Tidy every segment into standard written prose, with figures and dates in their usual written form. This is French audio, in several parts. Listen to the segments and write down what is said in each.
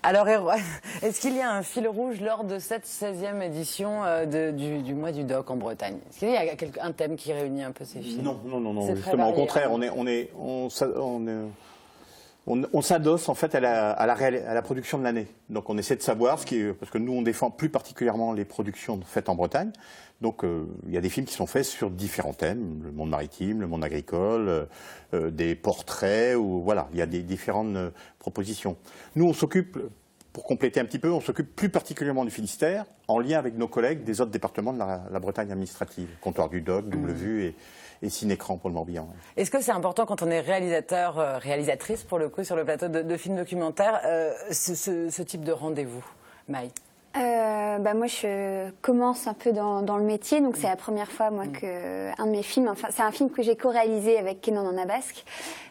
Alors, est-ce qu'il y a un fil rouge lors de cette 16e édition du mois du doc en Bretagne? Est-ce qu'il y a un thème qui réunit un peu ces films? Non. Justement, au contraire, on s'adosse en fait à la production de l'année. Donc on essaie de savoir parce que nous on défend plus particulièrement les productions faites en Bretagne. Donc il y a des films qui sont faits sur différents thèmes, le monde maritime, le monde agricole, des portraits, ou voilà, il y a des différentes propositions. Nous on s'occupe, pour compléter un petit peu, on s'occupe plus particulièrement du Finistère, en lien avec nos collègues des autres départements de la Bretagne administrative, Comptoir du Doc, Double Vue et Cinécran pour le Morbihan. Est-ce que c'est important quand on est réalisateur, réalisatrice pour le coup sur le plateau de films documentaires, ce type de rendez-vous, Maï? Moi, je commence un peu dans le métier, donc c'est la première fois moi que un de mes films, enfin c'est un film que j'ai co-réalisé avec Kenan Annabasque,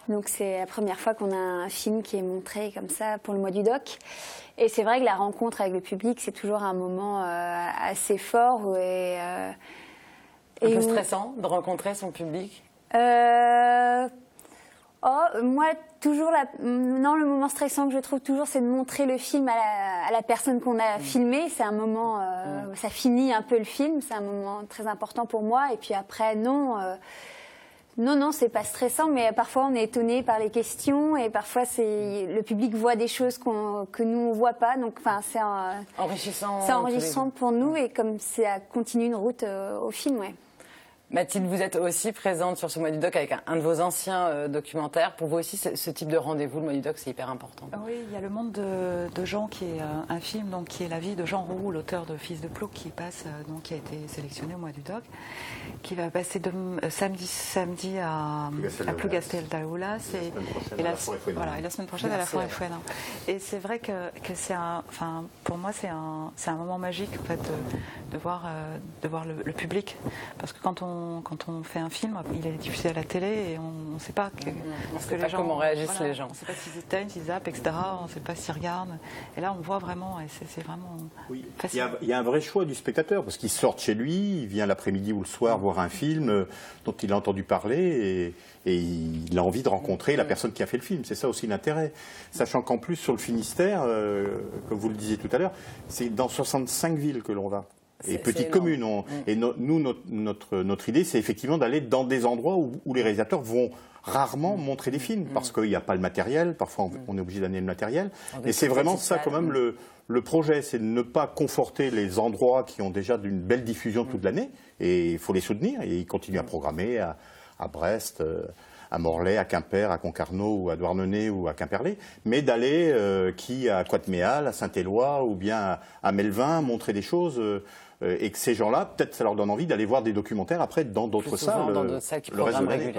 donc c'est la première fois qu'on a un film qui est montré comme ça pour le mois du doc. Et c'est vrai que la rencontre avec le public, c'est toujours un moment assez fort un peu stressant de rencontrer son public. Moi, toujours, le moment stressant que je trouve toujours, c'est de montrer le film à la personne qu'on a filmé. C'est un moment, ça finit un peu le film, c'est un moment très important pour moi. Et puis après, non, c'est pas stressant, mais parfois on est étonné par les questions et parfois le public voit des choses que nous on voit pas. Donc, enfin, c'est enrichissant pour nous et comme ça continue une route au film, ouais. Mathilde, vous êtes aussi présente sur ce mois du doc avec un de vos anciens documentaires. Pour vous aussi, ce type de rendez-vous, le mois du doc, c'est hyper important. Oui, il y a Le Monde de Jean, qui est un film donc, qui est la vie de Jean Roux, l'auteur de Fils de Plouc, qui a été sélectionné au mois du doc, qui va passer samedi à Plougastel-Daoulas et la semaine prochaine à la Forêt-Fouenne. Et c'est vrai que pour moi, c'est un moment magique en fait, de voir le public, parce que quand on fait un film, il est diffusé à la télé et on ne sait pas comment réagissent les gens. On ne sait pas s'ils éteignent, s'ils zappent, etc. On ne sait pas s'ils regardent. Et là, on voit vraiment, et c'est vraiment facile. Il y a un vrai choix du spectateur, parce qu'il sort de chez lui, il vient l'après-midi ou le soir voir un film dont il a entendu parler et il a envie de rencontrer la personne qui a fait le film. C'est ça aussi l'intérêt. Sachant qu'en plus, sur le Finistère, comme vous le disiez tout à l'heure, c'est dans 65 villes que l'on va. Et petites communes. Notre idée, c'est effectivement d'aller dans des endroits où les réalisateurs vont rarement montrer des films, parce qu'il n'y a pas le matériel, parfois on est obligé d'amener le matériel. Et c'est vraiment ça quand même le projet, c'est de ne pas conforter les endroits qui ont déjà d'une belle diffusion toute l'année, et il faut les soutenir, et ils continuent à programmer à Brest, à Morlaix, à Quimper, à Concarneau, ou à Douarnenez, ou à Quimperlé, mais d'aller à Coatméal, à Saint-Éloi, ou bien à Melvin, montrer des choses, et que ces gens-là, peut-être ça leur donne envie d'aller voir des documentaires après dans d'autres salles, le reste de l'année.